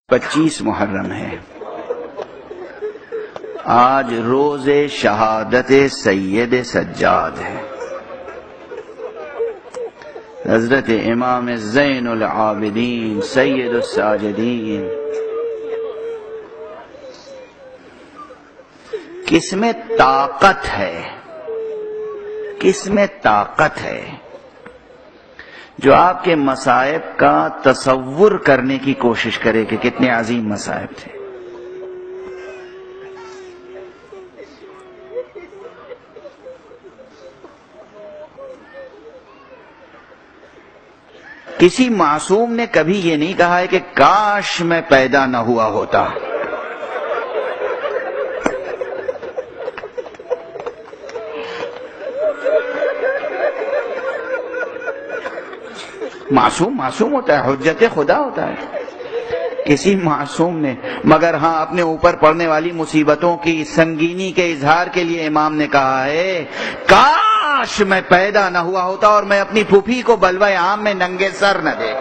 25 محرم ہے۔ آج روز شہادت سید سجاد ہے۔ حضرت امام زین العابدین سید الساجدین کس میں طاقت ہے، کس میں طاقت ہے جو آپ کے مصائب کا تصور کرنے کی کوشش کرے کہ کتنے عظیم مصائب تھے۔ کسی معصوم نے کبھی یہ نہیں کہا ہے کہ کاش میں پیدا نہ ہوا ہوتا۔ معصوم ہوتا ہے، حجت خدا ہوتا ہے کسی معصوم نے، مگر ہاں اپنے اوپر پڑنے والی مصیبتوں کی سنگینی کے اظہار کے لیے امام نے کہا ہے کاش میں پیدا نہ ہوا ہوتا اور میں اپنی پھوپھی کو بلوہ عام میں ننگے سر نہ دے۔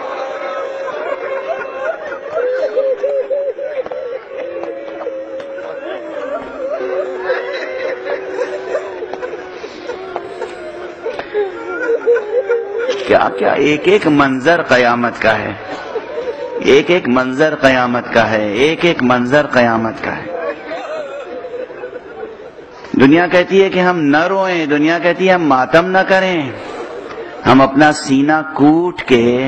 کیا ایک ایک منظر قیامت کا ہے، ایک ایک منظر قیامت کا ہے، ایک ایک منظر قیامت کا ہے۔ دنیا کہتی ہے کہ ہم نہ روئیں، دنیا کہتی ہے ہم ماتم نہ کریں، ہم اپنا سینہ کوٹ کے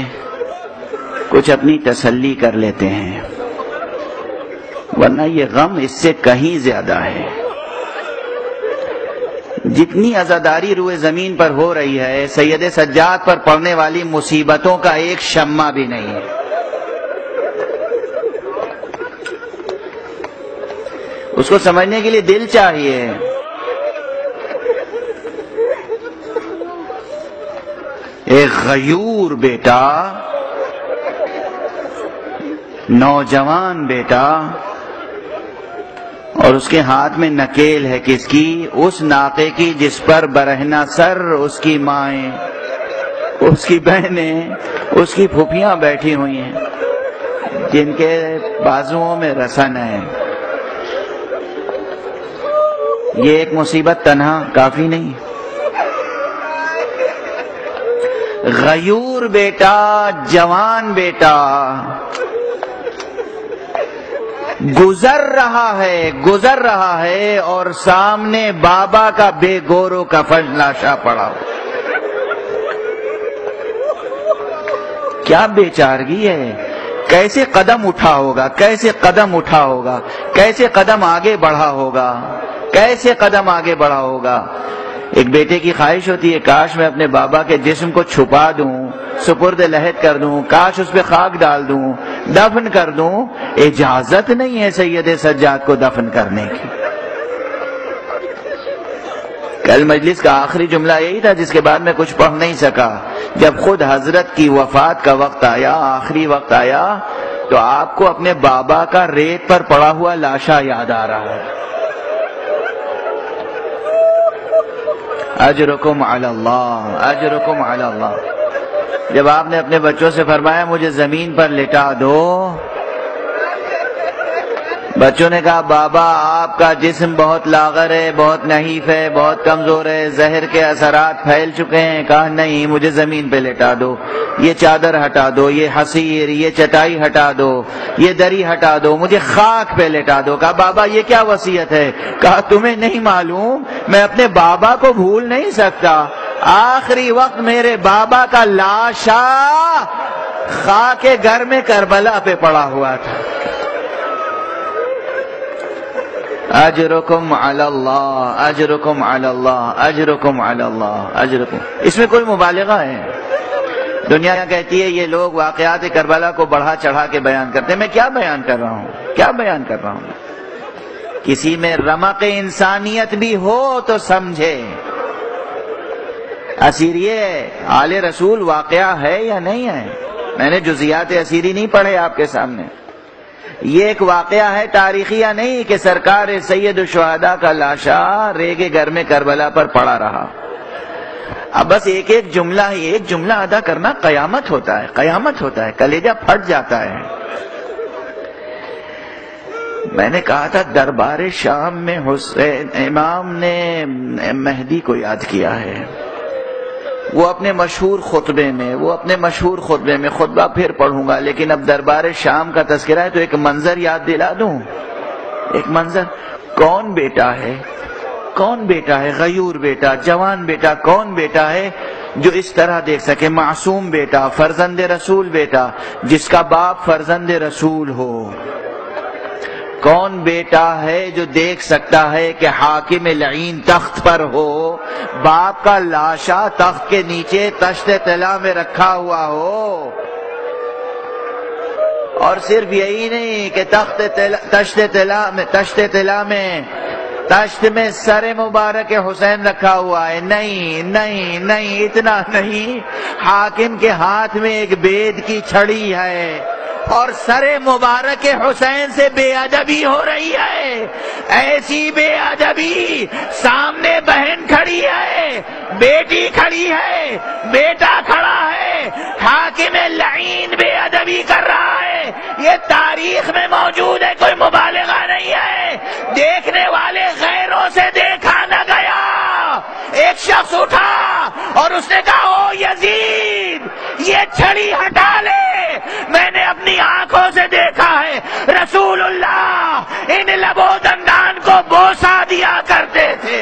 کچھ اپنی تسلی کر لیتے ہیں، ورنہ یہ غم اس سے کہیں زیادہ ہے۔ جتنی عزاداری روئے زمین پر ہو رہی ہے، سید سجاد پر پڑنے والی مصیبتوں کا ایک شمع بھی نہیں ہے۔ اس کو سمجھنے کے لیے دل چاہیے۔ ایک غیور بیٹا، نوجوان بیٹا، اور اس کے ہاتھ میں نکیل ہے کس کی؟ اس ناقے کی جس پر برہنہ سر اس کی مائیں، اس کی بہنیں، اس کی پھوپھیاں بیٹھی ہوئی ہیں جن کے بازوؤں میں رسن ہے۔ یہ ایک مصیبت تنہا کافی نہیں۔ غیور بیٹا، جوان بیٹا گزر رہا ہے اور سامنے بابا کا بے گورو کا لاشا پڑا۔ کیا بیچارگی ہے، کیسے قدم اٹھا ہوگا، کیسے قدم اٹھا ہوگا، کیسے قدم آگے بڑھا ہوگا، کیسے قدم آگے بڑھا ہوگا۔ ایک بیٹے کی خواہش ہوتی ہے کاش میں اپنے بابا کے جسم کو چھپا دوں، سپرد لحد کر دوں، کاش اس پہ خاک ڈال دوں، دفن کر دوں۔ اجازت نہیں ہے سید سجاد کو دفن کرنے کی۔ کل مجلس کا آخری جملہ یہی تھا جس کے بعد میں کچھ پڑھ نہیں سکا۔ جب خود حضرت کی وفات کا وقت آیا، آخری وقت آیا، تو آپ کو اپنے بابا کا ریت پر پڑا ہوا لاشا یاد آ رہا ہے۔ اجرکم علی اللہ، اجرکم علی اللہ۔ جب آپ نے اپنے بچوں سے فرمایا مجھے زمین پر لٹا دو، بچوں نے کہا بابا آپ کا جسم بہت لاغر ہے، بہت نحیف ہے، بہت کمزور ہے، زہر کے اثرات پھیل چکے ہیں۔ کہا نہیں، مجھے زمین پہ لٹا دو، یہ چادر ہٹا دو، یہ حصیر، یہ چٹائی ہٹا دو، یہ دری ہٹا دو، مجھے خاک پہ لٹا دو۔ کہا بابا یہ کیا وصیت ہے؟ کہا تمہیں نہیں معلوم، میں اپنے بابا کو بھول نہیں سکتا۔ آخری وقت میرے بابا کا لاشا خاک گھر میں کربلا پہ پڑا ہوا تھا۔ اجرکم علی اللہ، اجرکم علی اللہ، اجرکم علی اللہ، اجرکم۔ اس میں کوئی مبالغہ ہے؟ دنیا کہتی ہے یہ لوگ واقعات کربلا کو بڑھا چڑھا کے بیان کرتے ہیں۔ میں کیا بیان کر رہا ہوں، کیا بیان کر رہا ہوں؟ کسی میں رمق انسانیت بھی ہو تو سمجھے۔ اسیریہ آل رسول واقعہ ہے یا نہیں ہے؟ میں نے جزیات اسیری نہیں پڑھے آپ کے سامنے۔ یہ ایک واقعہ ہے تاریخی یا نہیں کہ سرکار سید الشہداء کا لاشا ریگ گھر میں کربلا پر پڑا رہا۔ اب بس ایک جملہ ادا کرنا قیامت ہوتا ہے، قیامت ہوتا ہے، کلیجہ پھٹ جاتا ہے۔ میں نے کہا تھا دربار شام میں حسین امام نے مہدی کو یاد کیا ہے، وہ اپنے مشہور خطبے میں خطبہ پھر پڑھوں گا، لیکن اب دربار شام کا تذکرہ ہے تو ایک منظر یاد دلا دوں. ایک منظر، کون بیٹا ہے غیور بیٹا، جوان بیٹا، کون بیٹا ہے جو اس طرح دیکھ سکے؟ معصوم بیٹا، فرزند رسول بیٹا، جس کا باپ فرزند رسول ہو. کون بیٹا ہے جو دیکھ سکتا ہے کہ حاکم لعین تخت پر ہو، باپ کا لاشا تخت کے نیچے تشت طلا میں رکھا ہوا ہو؟ اور صرف یہی نہیں کہ تشت میں سر مبارک حسین رکھا ہوا ہے، نہیں، اتنا نہیں، حاکم کے ہاتھ میں ایک بید کی چھڑی ہے اور سر مبارک حسین سے بے ادبی ہو رہی ہے. ایسی بے ادبی، سامنے بہن کھڑی ہے، بیٹی کھڑی ہے، بیٹا کھڑا ہے، حاکم لعین بے ادبی کر رہا ہے. یہ تاریخ میں موجود ہے، کوئی مبالغہ نہیں ہے. دیکھنے والے غیروں سے دیکھا نہ گیا. ایک شخص اٹھا اور اس نے کہا، او یزید، یہ چھڑی ہٹا لے، میں نے اپنی آنکھوں سے دیکھا ہے رسول اللہ ان لب و دندان کو بوسہ دیا کرتے تھے.